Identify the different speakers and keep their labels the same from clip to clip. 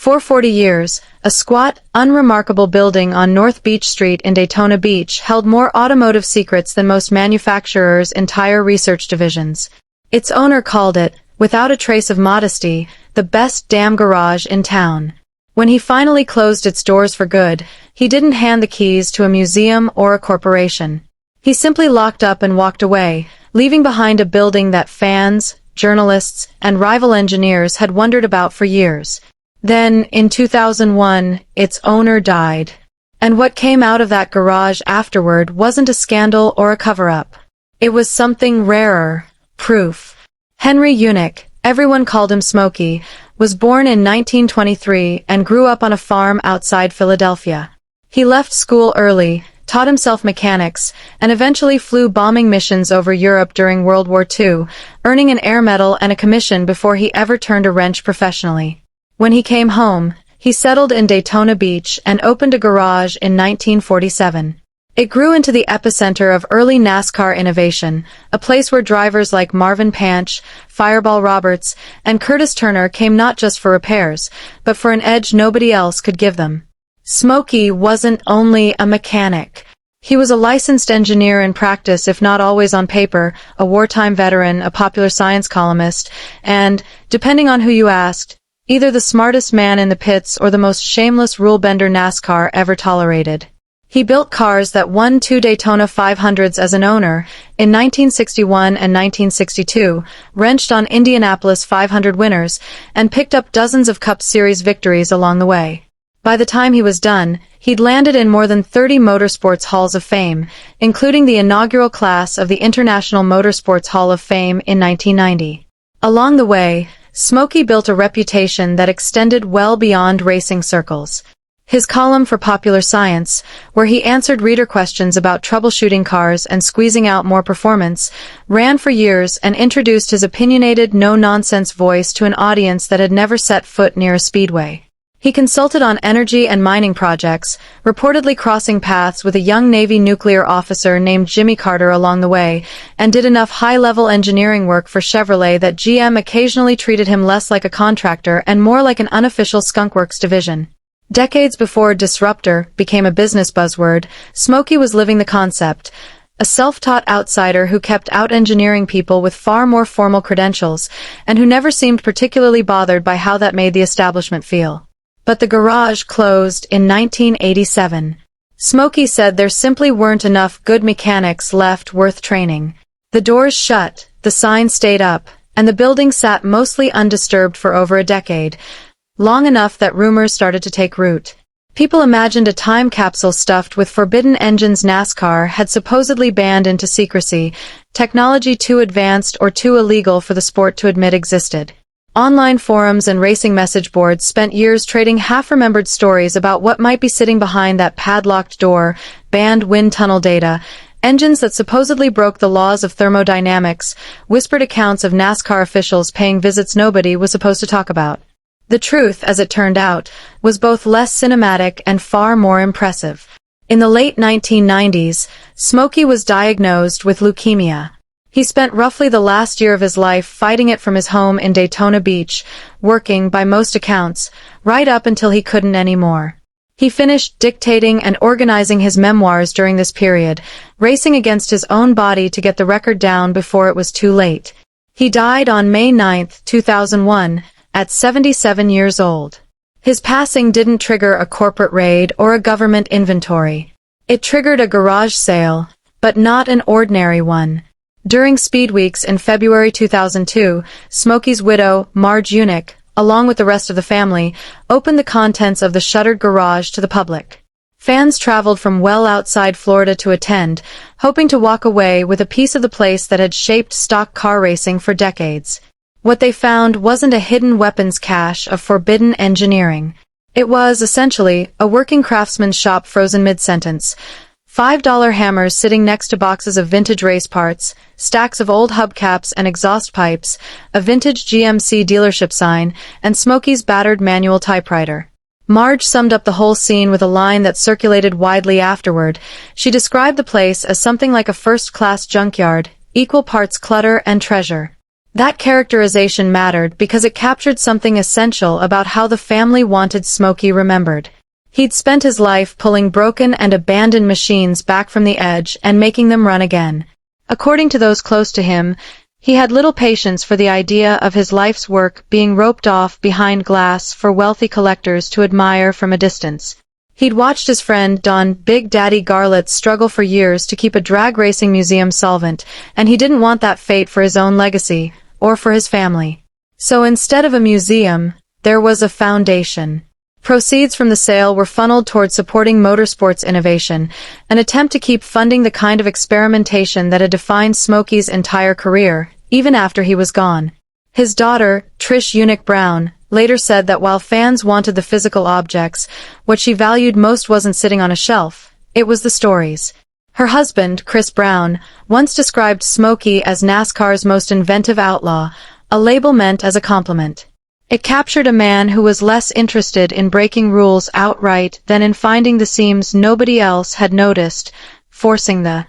Speaker 1: For 40 years, a squat, unremarkable building on North Beach Street in Daytona Beach held more automotive secrets than most manufacturers' entire research divisions. Its owner called it, without a trace of modesty, the best damn garage in town. When he finally closed its doors for good, he didn't hand the keys to a museum or a corporation. He simply locked up and walked away, leaving behind a building that fans, journalists, and rival engineers had wondered about for years. Then, in 2001, its owner died. And what came out of that garage afterward wasn't a scandal or a cover-up. It was something rarer. Proof. Henry Yunick, everyone called him Smokey, was born in 1923 and grew up on a farm outside Philadelphia. He left school early, taught himself mechanics, and eventually flew bombing missions over Europe during World War II, earning an air medal and a commission before he ever turned a wrench professionally. When he came home, he settled in Daytona Beach and opened a garage in 1947. It grew into the epicenter of early NASCAR innovation, a place where drivers like Marvin Panch, Fireball Roberts, and Curtis Turner came not just for repairs, but for an edge nobody else could give them. Smokey wasn't only a mechanic. He was a licensed engineer in practice, if not always on paper, a wartime veteran, a popular science columnist, and, depending on who you asked, either the smartest man in the pits or the most shameless rule-bender NASCAR ever tolerated. He built cars that won 2 Daytona 500s as an owner, in 1961 and 1962, wrenched on Indianapolis 500 winners, and picked up dozens of Cup Series victories along the way. By the time he was done, he'd landed in more than 30 motorsports halls of fame, including the inaugural class of the International Motorsports Hall of Fame in 1990. Along the way, Smokey built a reputation that extended well beyond racing circles. His column for Popular Science, where he answered reader questions about troubleshooting cars and squeezing out more performance, ran for years and introduced his opinionated, no-nonsense voice to an audience that had never set foot near a speedway. He consulted on energy and mining projects, reportedly crossing paths with a young Navy nuclear officer named Jimmy Carter along the way, and did enough high-level engineering work for Chevrolet that GM occasionally treated him less like a contractor and more like an unofficial skunkworks division. Decades before disruptor became a business buzzword, Smokey was living the concept, a self-taught outsider who kept out-engineering people with far more formal credentials, and who never seemed particularly bothered by how that made the establishment feel. But the garage closed in 1987. Smokey said there simply weren't enough good mechanics left worth training. The doors shut, the sign stayed up, and the building sat mostly undisturbed for over a decade, long enough that rumors started to take root. People imagined a time capsule stuffed with forbidden engines NASCAR had supposedly banned into secrecy, technology too advanced or too illegal for the sport to admit existed. Online forums and racing message boards spent years trading half-remembered stories about what might be sitting behind that padlocked door, banned wind tunnel data, engines that supposedly broke the laws of thermodynamics, whispered accounts of NASCAR officials paying visits nobody was supposed to talk about. The truth, as it turned out, was both less cinematic and far more impressive. In the late 1990s, Smokey was diagnosed with leukemia. He spent roughly the last year of his life fighting it from his home in Daytona Beach, working, by most accounts, right up until he couldn't anymore. He finished dictating and organizing his memoirs during this period, racing against his own body to get the record down before it was too late. He died on May 9, 2001, at 77 years old. His passing didn't trigger a corporate raid or a government inventory. It triggered a garage sale, but not an ordinary one. During Speed Weeks in February 2002, Smokey's widow, Marge Yunick, along with the rest of the family, opened the contents of the shuttered garage to the public. Fans traveled from well outside Florida to attend, hoping to walk away with a piece of the place that had shaped stock car racing for decades. What they found wasn't a hidden weapons cache of forbidden engineering. It was, essentially, a working craftsman's shop frozen mid-sentence. $5 hammers sitting next to boxes of vintage race parts, stacks of old hubcaps and exhaust pipes, a vintage GMC dealership sign, and Smokey's battered manual typewriter. Marge summed up the whole scene with a line that circulated widely afterward. She described the place as something like a first-class junkyard, equal parts clutter and treasure. That characterization mattered because it captured something essential about how the family wanted Smokey remembered. He'd spent his life pulling broken and abandoned machines back from the edge and making them run again. According to those close to him, he had little patience for the idea of his life's work being roped off behind glass for wealthy collectors to admire from a distance. He'd watched his friend Don Big Daddy Garlits struggle for years to keep a drag racing museum solvent, and he didn't want that fate for his own legacy, or for his family. So instead of a museum, there was a foundation. Proceeds from the sale were funneled toward supporting motorsports innovation, an attempt to keep funding the kind of experimentation that had defined Smokey's entire career, even after he was gone. His daughter, Trish Yunick Brown, later said that while fans wanted the physical objects, what she valued most wasn't sitting on a shelf, it was the stories. Her husband, Chris Brown, once described Smokey as NASCAR's most inventive outlaw, a label meant as a compliment. It captured a man who was less interested in breaking rules outright than in finding the seams nobody else had noticed, forcing the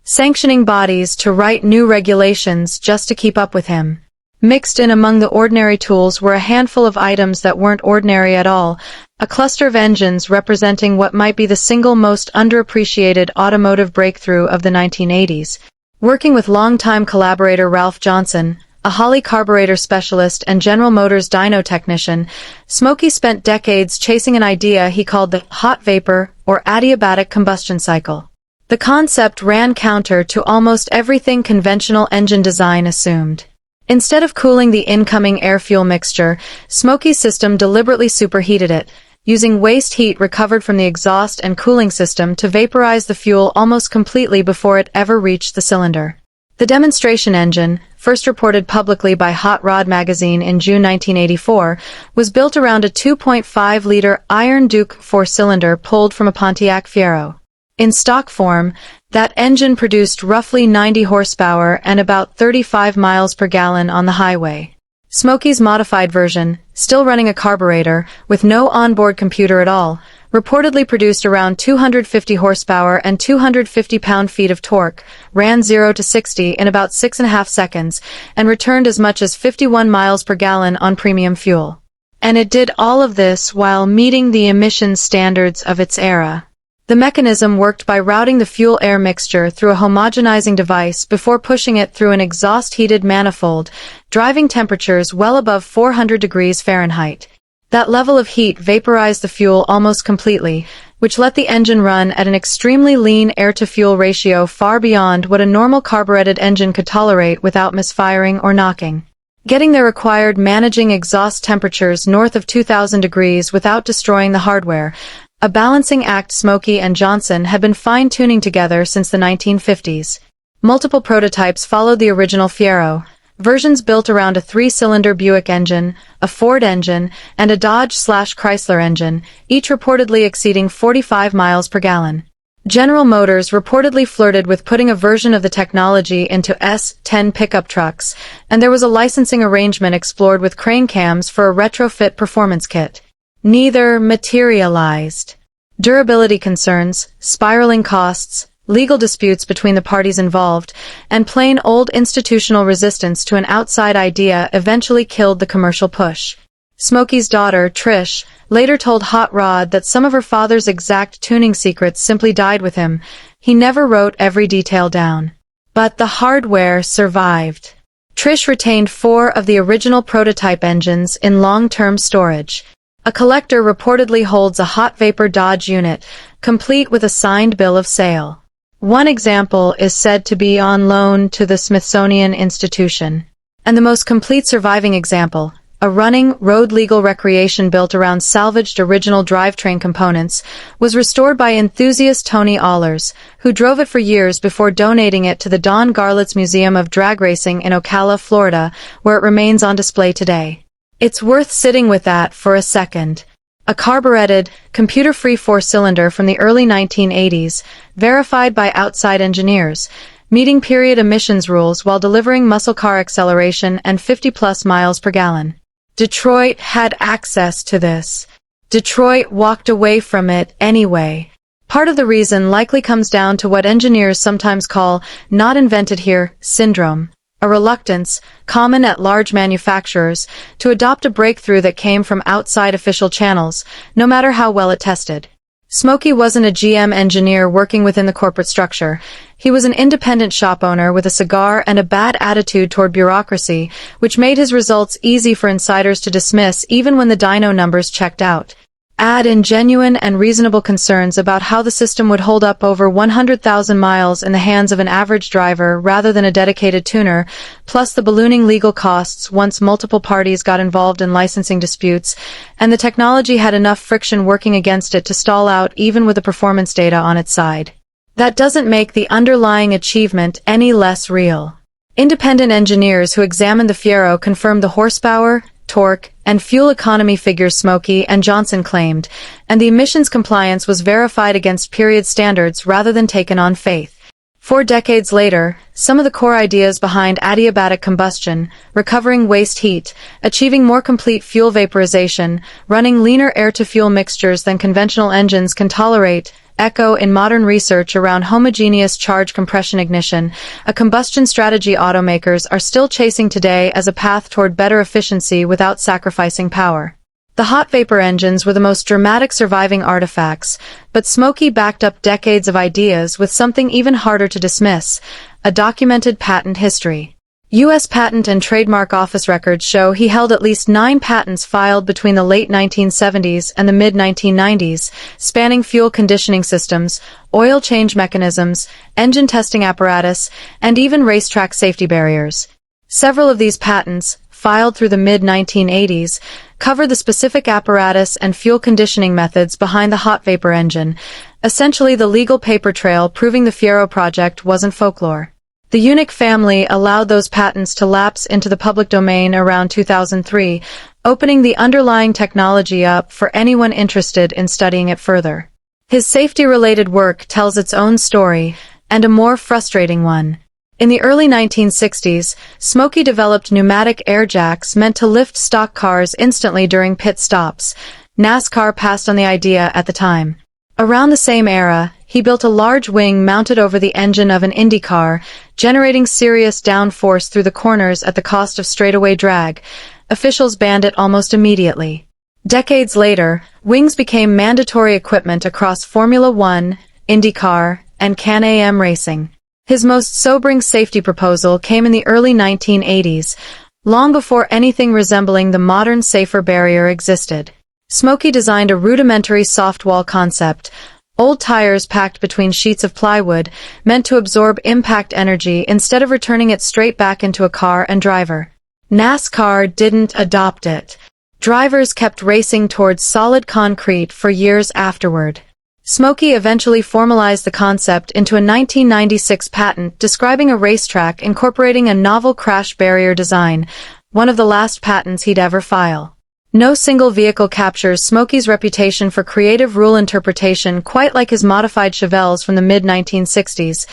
Speaker 1: sanctioning bodies to write new regulations just to keep up with him. Mixed in among the ordinary tools were a handful of items that weren't ordinary at all, a cluster of engines representing what might be the single most underappreciated automotive breakthrough of the 1980s. Working with longtime collaborator Ralph Johnson, a Holley carburetor specialist and General Motors dyno technician, Smokey spent decades chasing an idea he called the hot vapor or adiabatic combustion cycle. The concept ran counter to almost everything conventional engine design assumed. Instead of cooling the incoming air-fuel mixture, Smokey's system deliberately superheated it, using waste heat recovered from the exhaust and cooling system to vaporize the fuel almost completely before it ever reached the cylinder. The demonstration engine, first reported publicly by Hot Rod magazine in June 1984, was built around a 2.5-liter Iron Duke four-cylinder pulled from a Pontiac Fiero. In stock form, that engine produced roughly 90 horsepower and about 35 miles per gallon on the highway. Smokey's modified version, still running a carburetor, with no onboard computer at all, reportedly produced around 250 horsepower and 250 pound-feet of torque, ran 0 to 60 in about 6.5 seconds, and returned as much as 51 miles per gallon on premium fuel. And it did all of this while meeting the emissions standards of its era. The mechanism worked by routing the fuel-air mixture through a homogenizing device before pushing it through an exhaust-heated manifold, driving temperatures well above 400 degrees Fahrenheit. That level of heat vaporized the fuel almost completely, which let the engine run at an extremely lean air-to-fuel ratio far beyond what a normal carbureted engine could tolerate without misfiring or knocking. Getting there required managing exhaust temperatures north of 2,000 degrees without destroying the hardware, a balancing act Smokey and Johnson had been fine-tuning together since the 1950s. Multiple prototypes followed the original Fiero, versions built around a 3-cylinder Buick engine, a Ford engine, and a Dodge/Chrysler engine, each reportedly exceeding 45 miles per gallon. General Motors reportedly flirted with putting a version of the technology into S10 pickup trucks, and there was a licensing arrangement explored with crane cams for a retrofit performance kit. Neither materialized. Durability concerns, spiraling costs, legal disputes between the parties involved, and plain old institutional resistance to an outside idea eventually killed the commercial push. Smokey's daughter, Trish, later told Hot Rod that some of her father's exact tuning secrets simply died with him. He never wrote every detail down. But the hardware survived. Trish retained 4 of the original prototype engines in long-term storage. A collector reportedly holds a hot vapor Dodge unit, complete with a signed bill of sale. One example is said to be on loan to the Smithsonian Institution. And the most complete surviving example, a running, road-legal recreation built around salvaged original drivetrain components, was restored by enthusiast Tony Allers, who drove it for years before donating it to the Don Garlits Museum of Drag Racing in Ocala, Florida, where it remains on display today. It's worth sitting with that for a second. A carbureted, computer-free 4-cylinder from the early 1980s, verified by outside engineers, meeting period emissions rules while delivering muscle car acceleration and 50-plus miles per gallon. Detroit had access to this. Detroit walked away from it anyway. Part of the reason likely comes down to what engineers sometimes call "not invented here" syndrome. a reluctance, common at large manufacturers, to adopt a breakthrough that came from outside official channels, no matter how well it tested. Smokey wasn't a GM engineer working within the corporate structure. He was an independent shop owner with a cigar and a bad attitude toward bureaucracy, which made his results easy for insiders to dismiss even when the dyno numbers checked out. Add in genuine and reasonable concerns about how the system would hold up over 100,000 miles in the hands of an average driver rather than a dedicated tuner, plus the ballooning legal costs once multiple parties got involved in licensing disputes, and the technology had enough friction working against it to stall out even with the performance data on its side. That doesn't make the underlying achievement any less real. Independent engineers who examined the Fiero confirmed the horsepower, torque, and fuel economy figures Smokey and Johnson claimed, and the emissions compliance was verified against period standards rather than taken on faith. 4 decades later, some of the core ideas behind adiabatic combustion, recovering waste heat, achieving more complete fuel vaporization, running leaner air-to-fuel mixtures than conventional engines can tolerate, echo in modern research around homogeneous charge compression ignition, a combustion strategy automakers are still chasing today as a path toward better efficiency without sacrificing power. The hot vapor engines were the most dramatic surviving artifacts, but Smokey backed up decades of ideas with something even harder to dismiss, a documented patent history. U.S. Patent and Trademark Office records show he held at least 9 patents filed between the late 1970s and the mid-1990s, spanning fuel conditioning systems, oil change mechanisms, engine testing apparatus, and even racetrack safety barriers. Several of these patents, filed through the mid-1980s, cover the specific apparatus and fuel conditioning methods behind the hot vapor engine, essentially the legal paper trail proving the Fiero project wasn't folklore. The Yunick family allowed those patents to lapse into the public domain around 2003, opening the underlying technology up for anyone interested in studying it further. His safety-related work tells its own story, and a more frustrating one. In the early 1960s, Smokey developed pneumatic air jacks meant to lift stock cars instantly during pit stops. NASCAR passed on the idea at the time. Around the same era, he built a large wing mounted over the engine of an Indy car, generating serious downforce through the corners at the cost of straightaway drag. Officials banned it almost immediately. Decades later, wings became mandatory equipment across Formula One, IndyCar, and Can-Am racing. His most sobering safety proposal came in the early 1980s, long before anything resembling the modern safer barrier existed. Smokey designed a rudimentary soft wall concept, old tires packed between sheets of plywood, meant to absorb impact energy instead of returning it straight back into a car and driver. NASCAR didn't adopt it. Drivers kept racing towards solid concrete for years afterward. Smokey eventually formalized the concept into a 1996 patent describing a racetrack incorporating a novel crash barrier design, one of the last patents he'd ever file. No single vehicle captures Smokey's reputation for creative rule interpretation quite like his modified Chevelles from the mid-1960s.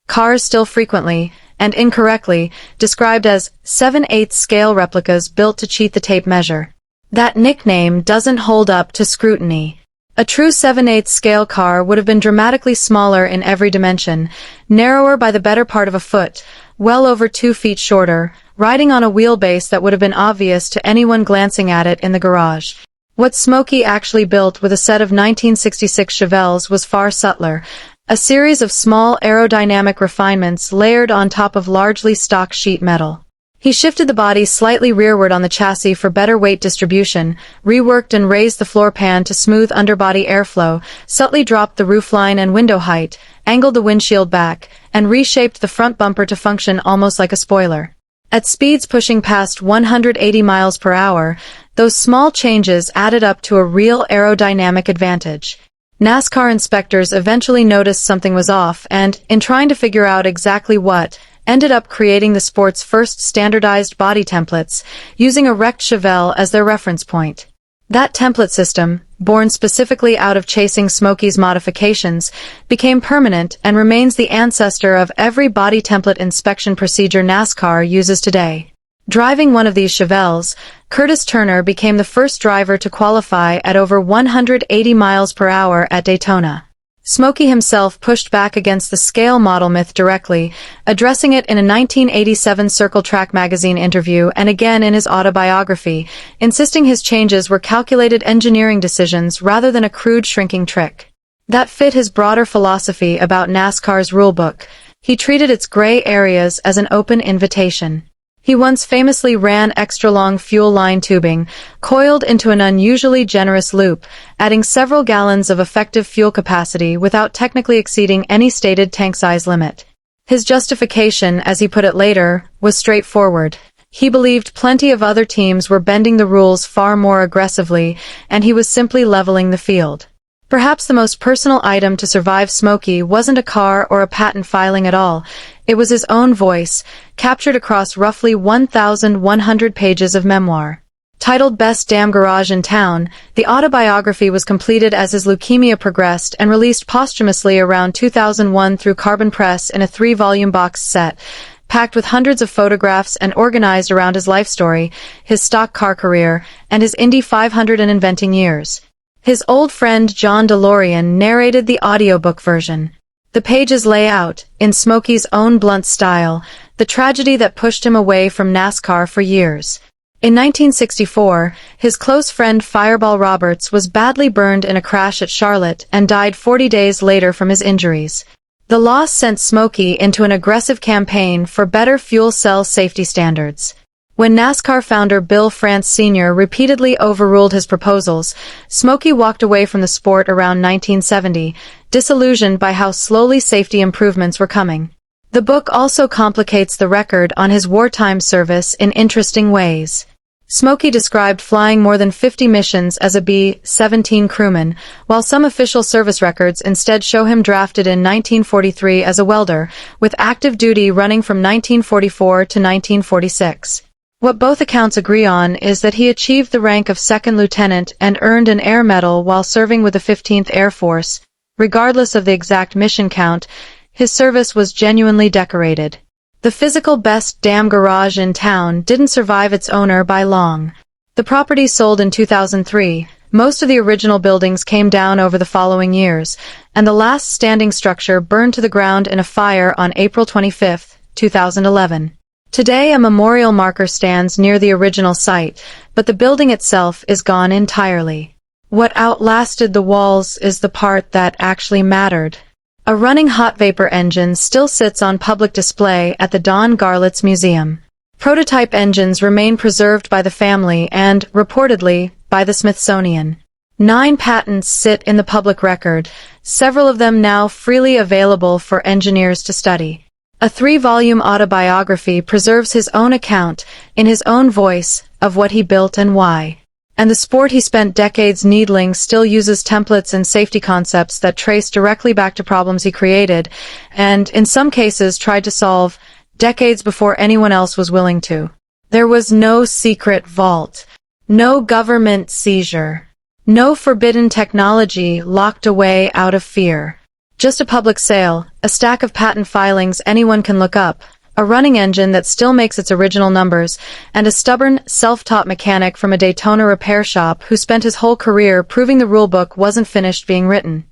Speaker 1: Cars still frequently, and incorrectly, described as 7/8 scale replicas built to cheat the tape measure. That nickname doesn't hold up to scrutiny. A true 7/8 scale car would have been dramatically smaller in every dimension, narrower by the better part of a foot, well over 2 feet shorter, riding on a wheelbase that would have been obvious to anyone glancing at it in the garage. What Smokey actually built with a set of 1966 Chevelles was far subtler, a series of small aerodynamic refinements layered on top of largely stock sheet metal. He shifted the body slightly rearward on the chassis for better weight distribution, reworked and raised the floorpan to smooth underbody airflow, subtly dropped the roofline and window height, angled the windshield back, and reshaped the front bumper to function almost like a spoiler. At speeds pushing past 180 miles per hour, those small changes added up to a real aerodynamic advantage. NASCAR inspectors eventually noticed something was off and, in trying to figure out exactly what, ended up creating the sport's first standardized body templates, using a wrecked Chevelle as their reference point. That template system, born specifically out of chasing Smokey's modifications, became permanent and remains the ancestor of every body template inspection procedure NASCAR uses today. Driving one of these Chevelles, Curtis Turner became the first driver to qualify at over 180 miles per hour at Daytona. Smokey himself pushed back against the scale model myth directly, addressing it in a 1987 Circle Track magazine interview and again in his autobiography, insisting his changes were calculated engineering decisions rather than a crude shrinking trick. That fit his broader philosophy about NASCAR's rulebook. He treated its gray areas as an open invitation. He once famously ran extra-long fuel line tubing, coiled into an unusually generous loop, adding several gallons of effective fuel capacity without technically exceeding any stated tank size limit. His justification, as he put it later, was straightforward. He believed plenty of other teams were bending the rules far more aggressively, and he was simply leveling the field. Perhaps the most personal item to survive Smokey wasn't a car or a patent filing at all. It was his own voice, captured across roughly 1,100 pages of memoir. Titled Best Damn Garage in Town, the autobiography was completed as his leukemia progressed and released posthumously around 2001 through Carbon Press in a 3-volume box set, packed with hundreds of photographs and organized around his life story, his stock car career, and his Indy 500 and inventing years. His old friend John DeLorean narrated the audiobook version. The pages lay out, in Smokey's own blunt style, the tragedy that pushed him away from NASCAR for years. In 1964, his close friend Fireball Roberts was badly burned in a crash at Charlotte and died 40 days later from his injuries. The loss sent Smokey into an aggressive campaign for better fuel cell safety standards. When NASCAR founder Bill France Sr. repeatedly overruled his proposals, Smokey walked away from the sport around 1970, disillusioned by how slowly safety improvements were coming. The book also complicates the record on his wartime service in interesting ways. Smokey described flying more than 50 missions as a B-17 crewman, while some official service records instead show him drafted in 1943 as a welder, with active duty running from 1944 to 1946. What both accounts agree on is that he achieved the rank of second lieutenant and earned an Air Medal while serving with the 15th Air Force. Regardless of the exact mission count, his service was genuinely decorated. The physical best damn garage in town didn't survive its owner by long. The property sold in 2003. Most of the original buildings came down over the following years, and the last standing structure burned to the ground in a fire on April 25, 2011. Today a memorial marker stands near the original site, but the building itself is gone entirely. What outlasted the walls is the part that actually mattered. A running hot vapor engine still sits on public display at the Don Garlitz Museum. Prototype engines remain preserved by the family and, reportedly, by the Smithsonian. 9 patents sit in the public record, several of them now freely available for engineers to study. A 3-volume autobiography preserves his own account, in his own voice, of what he built and why. And the sport he spent decades needling still uses templates and safety concepts that trace directly back to problems he created, and, in some cases, tried to solve, decades before anyone else was willing to. There was no secret vault, no government seizure, no forbidden technology locked away out of fear. Just a public sale, a stack of patent filings anyone can look up, a running engine that still makes its original numbers, and a stubborn, self-taught mechanic from a Daytona repair shop who spent his whole career proving the rulebook wasn't finished being written.